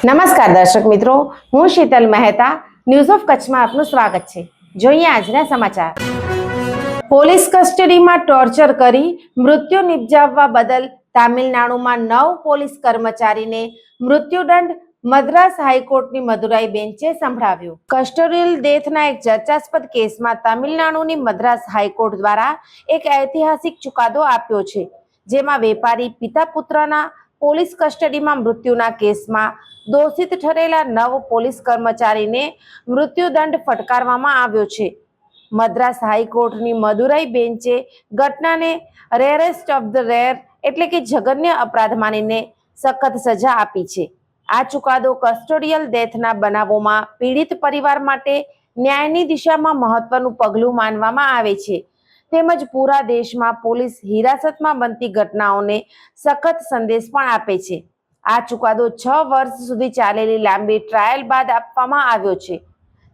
નમસ્કાર દર્શક મિત્રો, હું શીતલ મહેતા ન્યૂઝ ઓફ કચ્છમાં આપનું સ્વાગત છે। જોઈએ આજના સમાચાર। પોલીસ કસ્ટડીમાં ટોર્ચર કરી મૃત્યુ નિપજાવવા બદલ તામિલનાડુમાં 9 પોલીસ કર્મચારીને મૃત્યુદંડ મદ્રાસ હાઈકોર્ટની મદુરાઈ બેન્ચે સંભળાવ્યો। કસ્ટોડિયલ ડેથના એક ચર્ચાસ્પદ કેસમાં તામિલનાડુની મદ્રાસ હાઈકોર્ટ દ્વારા એક ઐતિહાસિક ચુકાદો આપ્યો છે, જેમાં વેપારી પિતા પુત્રના પોલીસ કસ્ટડીમાં મૃત્યુના કેસમાં દોષિત ઠરેલા 9 પોલીસ કર્મચારીને મૃત્યુદંડ ફટકારવામાં આવ્યો છે। મદ્રાસ હાઈકોર્ટની મદુરાઈ બેન્ચે ઘટનાને રેરેસ્ટ ઓફ ધ રેર એટલે કે જઘન્ય અપરાધ માનીને સખત સજા આપી છે। આ ચુકાદો કસ્ટોડિયલ ડેથના બનાવોમાં પીડિત પરિવાર માટે ન્યાયની દિશામાં મહત્વનું પગલું માનવામાં આવે છે, તેમજ પૂરા દેશમાં પોલીસ હિરાસતમાં બનતી ઘટનાઓને સખત સંદેશ પણ આપે છે। આ ચુકાદો 6 વર્ષ સુધી ચાલેલી લાંબી ટ્રાયલ બાદ આપવામાં આવ્યો છે।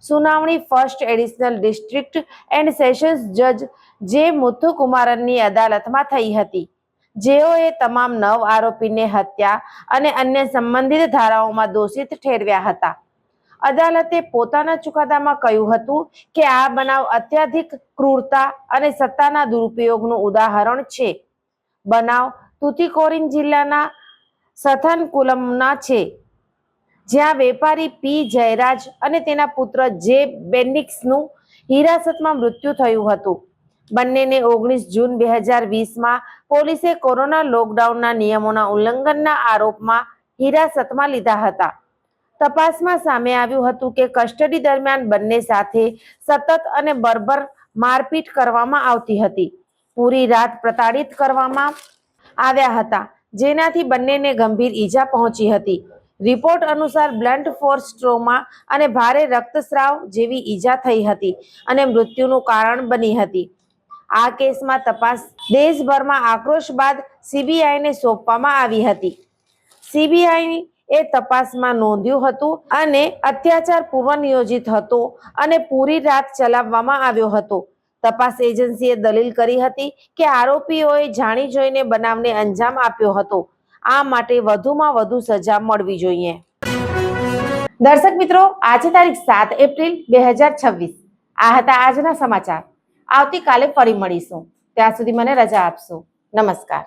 સુનાવણી first additional district and sessions જજ જે મુથુકુમારનની અદાલતમાં થઈ હતી, જેઓએ તમામ 9 આરોપીને હત્યા અને અન્ય સંબંધિત ધારાઓમાં દોષિત ઠેરવ્યા હતા। અદાલતે પોતાના ચુકાદામાં કહ્યું હતું કે આ બનાવ અત્યધિક ક્રૂરતા અને સત્તાના દુરુપયોગનું ઉદાહરણ છે। બનાવ તુતિકોરિન જિલ્લાના સાથનકુલમના છે, જ્યાં વેપારી પી જયરાજ અને તેના પુત્ર જે બેન્ડિક્સનું હિરાસતમાં મૃત્યુ થયું હતું। બંનેને 19 જૂન 2020માં પોલીસે કોરોના લોકડાઉનના નિયમોના ઉલ્લંઘનના આરોપમાં હિરાસતમાં લીધા હતા। તપાસમાં સામે આવ્યું હતું કે કસ્ટડી દરમિયાન બંને સાથે સતત અને બર્બર મારપીટ કરવામાં આવતી હતી। પૂરી રાત પ્રતાડિત કરવામાં આવ્યા હતા, જેનાથી બંનેને ગંભીર ઈજા પહોંચી હતી। રિપોર્ટ અનુસાર બ્લન્ટ ફોર્સ ટ્રોમા અને ભારે રક્તસ્રાવ જેવી ઈજા થઈ હતી અને મૃત્યુનું કારણ બની હતી। આ કેસમાં તપાસ દેશભરમાં આક્રોશ બાદ સીબીઆઈને સોંપવામાં આવી હતી। સીબીઆઈ એ તપાસમાં નોંધ્યું હતું અને અત્યાચાર પૂર્વનિયોજિત હતો અને પૂરી રાત ચલાવવામાં આવ્યો હતો। તપાસ એજન્સીએ દલીલ કરી હતી કે આરોપીઓએ જાણી જોઈને બનાવને અંજામ આપ્યો હતો। આ માટે વધુમાં વધુ સજા મળવી જોઈએ। દર્શક મિત્રો, આજે તારીખ 7 એપ્રિલ 2026 આ હતા આજના સમાચાર। આવતીકાલે ફરી મળીશું, ત્યાં સુધી મને રજા આપશો। નમસ્કાર।